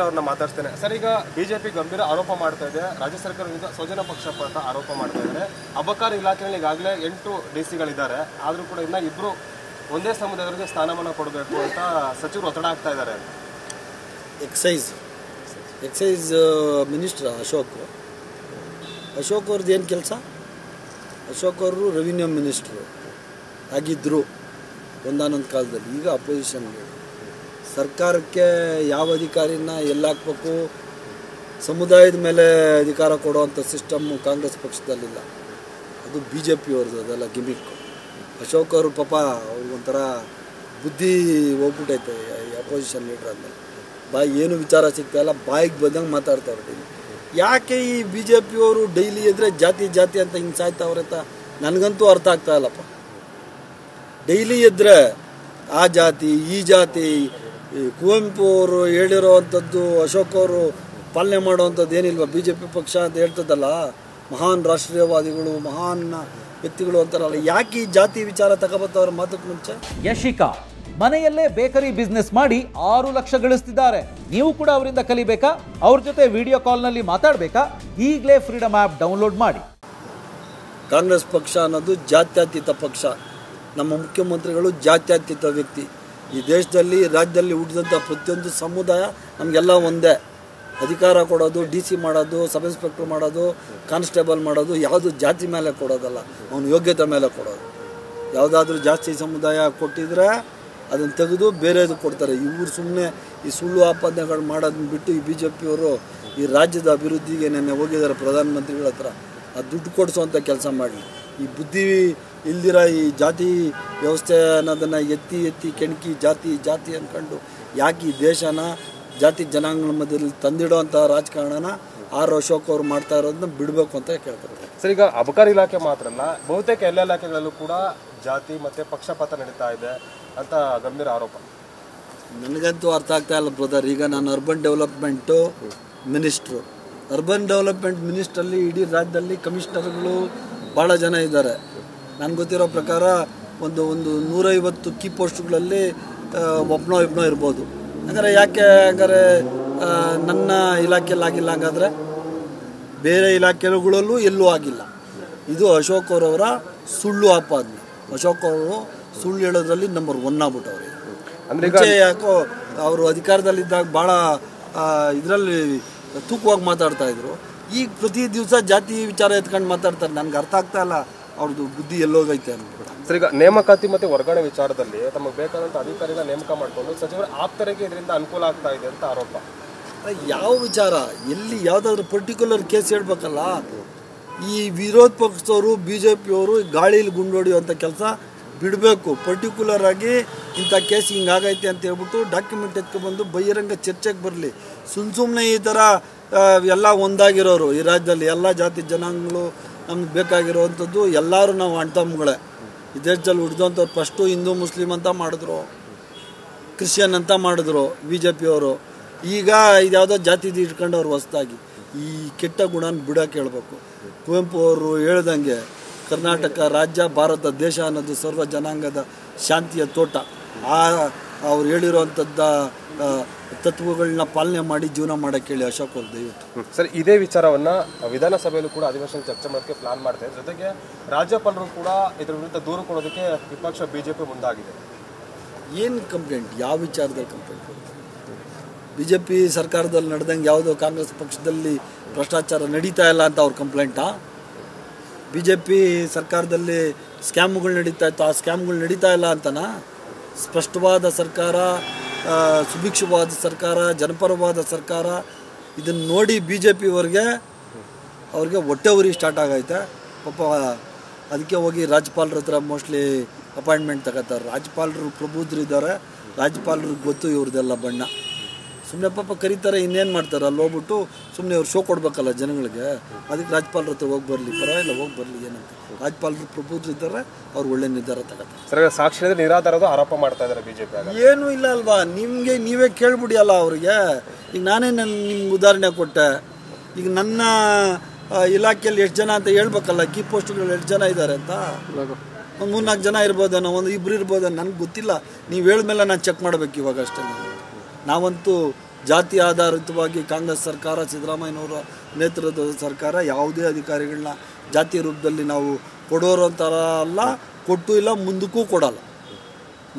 ಅವ್ರನ್ನ ಮಾತಾಡ್ತೇನೆ ಸರ್. ಈಗ ಬಿಜೆಪಿ ಗಂಭೀರ ಆರೋಪ ಮಾಡ್ತಾ ಇದೆ, ರಾಜ್ಯ ಸರ್ಕಾರ ವಿರುದ್ಧ ಸ್ವಜನ ಪಕ್ಷಪಾತ ಆರೋಪ ಮಾಡ್ತಾ ಇದ್ದಾರೆ. ಅಬಕಾರಿ ಇಲಾಖೆಯಲ್ಲಿ ಈಗಾಗಲೇ 8 DC-ಗಳಿದ್ದಾರೆ, ಆದರೂ ಕೂಡ ಇನ್ನು 2 ಒಂದೇ ಸಮುದಾಯದವರಿಗೆ ಸ್ಥಾನಮಾನ ಕೊಡಬೇಕು ಅಂತ ಸಚಿವರು ಒತ್ತಡ ಆಗ್ತಾ ಇದ್ದಾರೆ. ಎಕ್ಸೈಸ್ ಮಿನಿಸ್ಟರ್ ಅಶೋಕ್ ಅವ್ರದ್ದು ಏನು ಕೆಲಸ? ಅಶೋಕ್ ಅವರು ರೆವಿನ್ಯೂ ಮಿನಿಸ್ಟ್ರು ಆಗಿದ್ದರು ಒಂದಾನೊಂದು ಕಾಲದಲ್ಲಿ. ಈಗ ಅಪೋಸಿಷನ್ಗೆ ಸರ್ಕಾರಕ್ಕೆ ಯಾವ ಅಧಿಕಾರಿನ ಎಲ್ಲಾಕಬೇಕು, ಸಮುದಾಯದ ಮೇಲೆ ಅಧಿಕಾರ ಕೊಡುವಂಥ ಸಿಸ್ಟಮ್ಮು ಕಾಂಗ್ರೆಸ್ ಪಕ್ಷದಲ್ಲಿಲ್ಲ. ಅದು BJP ಅವ್ರದ್ದು, ಅದೆಲ್ಲ ಗಿಮಿಕ್ಕು. ಅಶೋಕ್ ಅವರು ಪಾಪ ಅವ್ರಿಗೊಂಥರ ಬುದ್ಧಿ ಹೋಗ್ಬಿಟ್ಟೈತೆ ಅಪೋಸಿಷನ್ ಲೀಡ್ರ್ ಅಂದಮೇಲೆ. ಏನು ವಿಚಾರ ಸಿಗ್ತಾಯಿಲ್ಲ, ಬಾಯಿಗೆ ಬಂದಂಗೆ ಮಾತಾಡ್ತಾ ಇರ್ತೀನಿ. ಯಾಕೆ ಈ BJP ಅವರು ಡೈಲಿ ಇದ್ದರೆ ಜಾತಿ ಅಂತ ಹಿಂಗೆ ಸಾಯ್ತಾವ್ರೆ ಅಂತ ನನಗಂತೂ ಅರ್ಥ ಆಗ್ತಾ ಇಲ್ಲಪ್ಪ. ಡೈಲಿ ಇದ್ದರೆ ಆ ಜಾತಿ ಈ ಜಾತಿ, ಕುವೆಂಪು ಅವರು ಹೇಳಿರೋವಂಥದ್ದು ಅಶೋಕ್ ಅವರು ಪಾಲನೆ ಮಾಡುವಂಥದ್ದು ಏನಿಲ್ವ? BJP ಪಕ್ಷ ಅಂತ ಹೇಳ್ತದಲ್ಲ, ಮಹಾನ್ ರಾಷ್ಟ್ರೀಯವಾದಿಗಳು, ಮಹಾನ್ ವ್ಯಕ್ತಿಗಳು ಅಂತಾರಲ್ಲ, ಯಾಕೆ ಈ ಜಾತಿ ವಿಚಾರ ತಗೋಬತ್ತವ್ರ ಮಾತಕ್ಕೆ ಮುಂಚೆ? ಯಶಿಕಾ ಮನೆಯಲ್ಲೇ ಬೇಕರಿ ಬಿಸ್ನೆಸ್ ಮಾಡಿ 6 ಲಕ್ಷ ಗಳಿಸ್ತಿದ್ದಾರೆ. ನೀವು ಕೂಡ ಅವರಿಂದ ಕಲಿಬೇಕಾ? ಅವ್ರ ಜೊತೆ ವಿಡಿಯೋ ಕಾಲ್ನಲ್ಲಿ ಮಾತಾಡಬೇಕಾ? ಈಗಲೇ ಫ್ರೀಡಮ್ ಆ್ಯಪ್ ಡೌನ್ಲೋಡ್ ಮಾಡಿ. ಕಾಂಗ್ರೆಸ್ ಪಕ್ಷ ಅನ್ನೋದು ಜಾತ್ಯತೀತ ಪಕ್ಷ. ನಮ್ಮ ಮುಖ್ಯಮಂತ್ರಿಗಳು ಜಾತ್ಯತೀತ ವ್ಯಕ್ತಿ. ಈ ದೇಶದಲ್ಲಿ ರಾಜ್ಯದಲ್ಲಿ ಹುಟ್ಟಿದಂಥ ಪ್ರತಿಯೊಂದು ಸಮುದಾಯ ನಮಗೆಲ್ಲ ಒಂದೇ. ಅಧಿಕಾರ ಕೊಡೋದು, DC ಮಾಡೋದು, ಸಬ್ ಇನ್ಸ್ಪೆಕ್ಟರ್ ಮಾಡೋದು, ಕಾನ್ಸ್ಟೇಬಲ್ ಮಾಡೋದು ಯಾವುದು ಜಾತಿ ಮೇಲೆ ಕೊಡೋದಲ್ಲ, ಅವನ ಯೋಗ್ಯತೆ ಮೇಲೆ ಕೊಡೋದು. ಯಾವುದಾದ್ರೂ ಜಾಸ್ತಿ ಸಮುದಾಯ ಕೊಟ್ಟಿದ್ರೆ ಅದನ್ನು ತೆಗೆದು ಬೇರೆದು ಕೊಡ್ತಾರೆ. ಇವರು ಸುಮ್ಮನೆ ಈ ಸುಳ್ಳು ಆಪಾದನೆಗಳು ಮಾಡೋದನ್ನ ಬಿಟ್ಟು ಈ BJP ಅವರು ಈ ರಾಜ್ಯದ ಅಭಿವೃದ್ಧಿಗೆ ನೆನ್ನೆ ಹೋಗಿದ್ದಾರೆ ಪ್ರಧಾನಮಂತ್ರಿಗಳ ಹತ್ರ. ಆ ದುಡ್ಡು ಕೊಡಿಸೋವಂಥ ಕೆಲಸ ಮಾಡಲಿ. ಈ ಬುದ್ಧಿ ಇಲ್ದಿರ ಈ ಜಾತಿ ವ್ಯವಸ್ಥೆ ಅನ್ನೋದನ್ನು ಎತ್ತಿ ಕೆಣಕಿ ಜಾತಿ ಅಂದ್ಕೊಂಡು ಯಾಕೆ ಈ ದೇಶನ ಜಾತಿ ಜನಾಂಗಗಳ ಮಧ್ಯದಲ್ಲಿ ತಂದಿಡೋವಂಥ ರಾಜಕಾರಣನ ಅಶೋಕ್ ಅವರು ಮಾಡ್ತಾ ಇರೋದನ್ನ ಬಿಡಬೇಕು ಅಂತ ಕೇಳ್ತಾರೆ. ಸರ್, ಈಗ ಅಬಕಾರಿ ಇಲಾಖೆ ಮಾತ್ರ ಅಲ್ಲ, ಬಹುತೇಕ ಎಲ್ಲ ಇಲಾಖೆಗಳಲ್ಲೂ ಕೂಡ ಜಾತಿ ಮತ್ತು ಪಕ್ಷಪಾತ ನಡೀತಾ ಇದೆ ಅಂತ ಗಂಭೀರ ಆರೋಪ. ನನಗಂತೂ ಅರ್ಥ ಆಗ್ತಾ ಇಲ್ಲ ಬ್ರದರ್. ಈಗ ನಾನು urban development minister. Urban development ಮಿನಿಸ್ಟ್ರಲ್ಲಿ ಇಡೀ ರಾಜ್ಯದಲ್ಲಿ ಕಮಿಷನರ್ಗಳು ಭಾಳ ಜನ ಇದ್ದಾರೆ. ನನಗೆ ಗೊತ್ತಿರೋ ಪ್ರಕಾರ ಒಂದು 150 ಕೀ ಪೋಸ್ಟ್ಗಳಲ್ಲಿ ಒಬ್ಬನೋ ಇರ್ಬೋದು. ಹಂಗಾರೆ ನನ್ನ ಇಲಾಖೆಯಲ್ಲಿ ಆಗಿಲ್ಲ, ಹಂಗಾದರೆ ಬೇರೆ ಇಲಾಖೆಗಳಲ್ಲೂ ಎಲ್ಲೂ ಆಗಿಲ್ಲ. ಇದು ಅಶೋಕ್ ಅವರವರ ಸುಳ್ಳು ಆಪಾದನೆ. ಅಶೋಕ್ ಅವರು ಸುಳ್ಳು ಹೇಳೋದ್ರಲ್ಲಿ ನಂಬರ್ 1 ಆಗ್ಬಿಟ್ಟವ್ರೆ. ಮುಂಚೆ ಯಾಕೋ ಅವರು ಅಧಿಕಾರದಲ್ಲಿದ್ದಾಗ ಭಾಳ ಇದರಲ್ಲಿ ತೂಕವಾಗಿ ಮಾತಾಡ್ತಾಯಿದ್ರು. ಈಗ ಪ್ರತಿ ದಿವಸ ಜಾತಿ ವಿಚಾರ ಎತ್ಕೊಂಡು ಮಾತಾಡ್ತಾರೆ. ನನಗೆ ಅರ್ಥ ಆಗ್ತಾ ಇಲ್ಲ ಅವ್ರದ್ದು ಬುದ್ಧಿ ಎಲ್ಲೋಗೈತೆ ಅಂದ್ಬಿಟ್ಟು. ಸರ್, ಈಗ ನೇಮಕಾತಿ ಮತ್ತು ವರ್ಗಾವಣೆ ವಿಚಾರದಲ್ಲಿ ತಮಗೆ ಬೇಕಾದಂಥ ಅಧಿಕಾರಿಗಳ ನೇಮಕ ಮಾಡಿಕೊಂಡು ಸಚಿವರ ಆಪ್ತರಿಗೆ ಇದರಿಂದ ಅನುಕೂಲ ಆಗ್ತಾ ಇದೆ ಅಂತ ಆರೋಪ. ಯಾವ ವಿಚಾರ, ಎಲ್ಲಿ ಯಾವುದಾದ್ರೂ ಪರ್ಟಿಕ್ಯುಲರ್ ಕೇಸ್ ಹೇಳ್ಬೇಕಲ್ಲ. ಈ ವಿರೋಧ ಪಕ್ಷದವರು BJP ಅವರು ಗಾಳೀಲಿ ಗುಂಡೊಡೆಯುವಂಥ ಕೆಲಸ ಬಿಡಬೇಕು. ಪರ್ಟಿಕ್ಯುಲರ್ ಆಗಿ ಇಂಥ ಕೇಸ್ ಹಿಂಗಾಗೈತೆ ಅಂತ ಹೇಳ್ಬಿಟ್ಟು ಡಾಕ್ಯುಮೆಂಟ್ ಎತ್ಕೊಬಂದು ಬಹಿರಂಗ ಚರ್ಚೆಗೆ ಬರಲಿ. ಸುಮ್ಮನೆ ಈ ಥರ ಎಲ್ಲ ಒಂದಾಗಿರೋರು ಈ ರಾಜ್ಯದಲ್ಲಿ ಎಲ್ಲ ಜಾತಿ ಜನಾಂಗಗಳು ನಮ್ಗೆ ಬೇಕಾಗಿರೋವಂಥದ್ದು ಎಲ್ಲರೂ ನಾವು ಅಣ್ತಮ್ಮಗಳೇ. ಈ ದೇಶದಲ್ಲಿ ಹುಡ್ದಂಥವ್ರು ಫಸ್ಟು ಹಿಂದೂ ಮುಸ್ಲಿಂ ಅಂತ ಮಾಡಿದ್ರು, ಕ್ರಿಶ್ಚಿಯನ್ ಅಂತ ಮಾಡಿದ್ರು BJP ಅವರು. ಈಗ ಇದ್ಯಾವುದೋ ಜಾತಿದು ಇಟ್ಕೊಂಡು ಅವ್ರು ಹೊಸದಾಗಿ ಈ ಕೆಟ್ಟ ಗುಣನ ಬಿಡೋಕೆ ಹೇಳ್ಬೇಕು. ಕುವೆಂಪು ಅವರು ಹೇಳ್ದಂಗೆ ಕರ್ನಾಟಕ ರಾಜ್ಯ ಭಾರತ ದೇಶ ಅನ್ನೋದು ಸರ್ವ ಜನಾಂಗದ ಶಾಂತಿಯ ತೋಟ. ಅವ್ರು ಹೇಳಿರೋವಂಥದ್ದ ತತ್ವಗಳನ್ನ ಪಾಲನೆ ಮಾಡಿ ಜೀವನ ಮಾಡೋಕ್ಕೆ ಹೇಳಿ ಅಶೋಕ್ ಅವರು ದಯವಿಟ್ಟು. ಸರ್, ಇದೇ ವಿಚಾರವನ್ನು ವಿಧಾನಸಭೆಯಲ್ಲೂ ಕೂಡ ಅಧಿವೇಶನ ಚರ್ಚೆ ಮಾಡೋಕ್ಕೆ ಪ್ಲಾನ್ ಮಾಡ್ತಾ ಇದ್ದಾರೆ. ಜೊತೆಗೆ ರಾಜ್ಯಪಾಲರು ಕೂಡ ಇದರ ವಿರುದ್ಧ ದೂರು ಕೊಡೋದಕ್ಕೆ ವಿಪಕ್ಷ BJP ಮುಂದಾಗಿದೆ. ಏನು ಕಂಪ್ಲೇಂಟ್? ಯಾವ ವಿಚಾರದಲ್ಲಿ ಕಂಪ್ಲೇಂಟ್? BJP ಸರ್ಕಾರದಲ್ಲಿ ನಡೆದಂಗೆ ಯಾವುದೋ ಕಾಂಗ್ರೆಸ್ ಪಕ್ಷದಲ್ಲಿ ಭ್ರಷ್ಟಾಚಾರ ನಡೀತಾ ಇಲ್ಲ ಅಂತ ಅವ್ರ ಕಂಪ್ಲೇಂಟಾ? BJP ಸರ್ಕಾರದಲ್ಲಿ ಸ್ಕ್ಯಾಮ್ಗಳು ನಡೀತಾ ಇತ್ತು, ಆ ಸ್ಕ್ಯಾಮ್ಗಳು ನಡೀತಾ ಇಲ್ಲ ಅಂತನಾ? ಸ್ಪಷ್ಟವಾದ ಸರ್ಕಾರ, ಸುಭಿಕ್ಷವಾದ ಸರ್ಕಾರ, ಜನಪರವಾದ ಸರ್ಕಾರ. ಇದನ್ನು ನೋಡಿ BJP ಅವ್ರಿಗೆ ಹೊಟ್ಟೆ ಉರಿ ಸ್ಟಾರ್ಟ್ ಆಗೈತೆ ಪಾಪ. ಅದಕ್ಕೆ ಹೋಗಿ ರಾಜ್ಯಪಾಲರ ಹತ್ರ ಮೋಸ್ಟ್ಲಿ ಅಪಾಯಿಂಟ್ಮೆಂಟ್ ತಗೋತಾರೆ. ರಾಜ್ಯಪಾಲರು ಪ್ರಬುದ್ಧರಿದ್ದಾರೆ, ರಾಜ್ಯಪಾಲರಿಗೆ ಗೊತ್ತು ಇವ್ರದ್ದೆಲ್ಲ ಬಣ್ಣ. ಸುಮ್ಮನೆ ಪಾಪ ಕರೀತಾರೆ, ಇನ್ನೇನು ಮಾಡ್ತಾರೆ? ಅಲ್ಲಿ ಹೋಗ್ಬಿಟ್ಟು ಸುಮ್ಮನೆ ಅವ್ರು ಶೋ ಕೊಡಬೇಕಲ್ಲ ಜನಗಳಿಗೆ. ಅದಕ್ಕೆ ರಾಜ್ಯಪಾಲರ ಹತ್ರ ಹೋಗಿ ಬರಲಿ, ಪರವಾಗಿಲ್ಲ ಹೋಗಿ ಬರಲಿ, ಏನಂತ. ರಾಜ್ಯಪಾಲರು ಪ್ರಬುದ್ಧರಿದ್ದಾರೆ, ಅವ್ರು ಒಳ್ಳೆ ನಿರ್ಧಾರ ತಗೋತಾರೆ. ಸರ್, ಸಾಕ್ಷಿ ನಿರಾಧಾರದ ಆರೋಪ ಮಾಡ್ತಾ ಇದ್ದಾರೆ BJP. ಏನೂ ಇಲ್ಲ ಅಲ್ವಾ? ನೀವೇ ಕೇಳ್ಬಿಡಿ ಅಲ್ಲ ಅವ್ರಿಗೆ. ಈಗ ನಾನೇ ನಿಮ್ಗೆ ಉದಾಹರಣೆ ಕೊಟ್ಟೆ. ಈಗ ನನ್ನ ಇಲಾಖೆಯಲ್ಲಿ ಎಷ್ಟು ಜನ ಅಂತ ಹೇಳ್ಬೇಕಲ್ಲ, ಕೀ ಪೋಸ್ಟ್ಗಳು ಎಷ್ಟು ಜನ ಇದ್ದಾರೆ ಅಂತ. ಒಂದು 3-4 ಜನ ಇರ್ಬೋದೇನೋ, ಒಂದು 2 ಇರ್ಬೋದೇನೋ, ನನಗೆ ಗೊತ್ತಿಲ್ಲ. ನೀವು ಹೇಳಿದ್ಮೇಲೆ ನಾನು ಚೆಕ್ ಮಾಡಬೇಕು ಇವಾಗ ಅಷ್ಟೇ. ನಾವಂತೂ ಜಾತಿ ಆಧಾರಿತವಾಗಿ ಕಾಂಗ್ರೆಸ್ ಸರ್ಕಾರ, ಸಿದ್ದರಾಮಯ್ಯನವರ ನೇತೃತ್ವದ ಸರ್ಕಾರ ಯಾವುದೇ ಅಧಿಕಾರಿಗಳನ್ನ ಜಾತಿ ರೂಪದಲ್ಲಿ ನಾವು ಕೊಡೋರು ಅಂತಾರ ಅಲ್ಲ, ಕೊಟ್ಟು ಇಲ್ಲ, ಮುಂದಕ್ಕೂ ಕೊಡಲ್ಲ.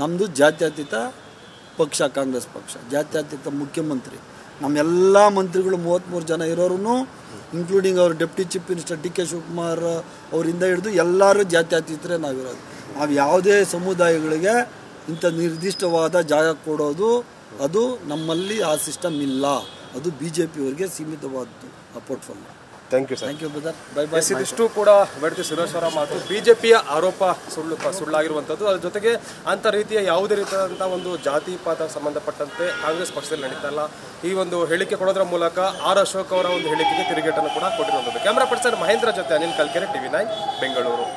ನಮ್ಮದು ಜಾತ್ಯತೀತ ಪಕ್ಷ, ಕಾಂಗ್ರೆಸ್ ಪಕ್ಷ, ಜಾತ್ಯತೀತ ಮುಖ್ಯಮಂತ್ರಿ. ನಮ್ಮೆಲ್ಲ ಮಂತ್ರಿಗಳು 33 ಜನ ಇರೋರು, ಇನ್ಕ್ಲೂಡಿಂಗ್ ಅವ್ರ deputy chief minister D K Shivakumar ಅವರಿಂದ ಹಿಡಿದು ಎಲ್ಲರೂ ಜಾತ್ಯತೀತರೇ ನಾವಿರೋದು. ನಾವು ಯಾವುದೇ ಸಮುದಾಯಗಳಿಗೆ ಇಂಥ ನಿರ್ದಿಷ್ಟವಾದ ಜಾಗ ಕೊಡೋದು ಅದು ನಮ್ಮಲ್ಲಿ ಆ ಸಿಸ್ಟಮ್ ಇಲ್ಲ. ಅದು BJP ಅವರಿಗೆ ಸೀಮಿತವಾದ್ದು ಆ portfolio. Thank you sir. Thank you brother. Bye bye. ಇದಿಷ್ಟು ಕೂಡ ಬೇಡತಿ ಸುರೇಶ್ ಅವರ ಮಾತು. ಬಿಜೆಪಿಯ ಆರೋಪ ಸುಳ್ಳಾಗಿರುವಂಥದ್ದು. ಅದ್ರ ಜೊತೆಗೆ ಅಂಥ ರೀತಿಯ ಯಾವುದೇ ರೀತಿಯಾದಂಥ ಒಂದು ಜಾತಿಪಾತ ಸಂಬಂಧಪಟ್ಟಂತೆ ಕಾಂಗ್ರೆಸ್ ಪಕ್ಷದಲ್ಲಿ ನಡೀತಾ ಇಲ್ಲ. ಈ ಒಂದು ಹೇಳಿಕೆ ಕೊಡೋದ್ರ ಮೂಲಕ ಆರ್ ಅಶೋಕ್ ಅವರ ಒಂದು ಹೇಳಿಕೆಗೆ ತಿರುಗೇಟನ್ನು ಕೂಡ ಕೊಟ್ಟಿರುವಂಥದ್ದು. ಕ್ಯಾಮ್ರಾ ಪರ್ಸನ್ ಮಹೇಂದ್ರ ಜೊತೆ ಅನಿಲ್ ಕಲ್ಕೆರೆ, TV9 ಬೆಂಗಳೂರು.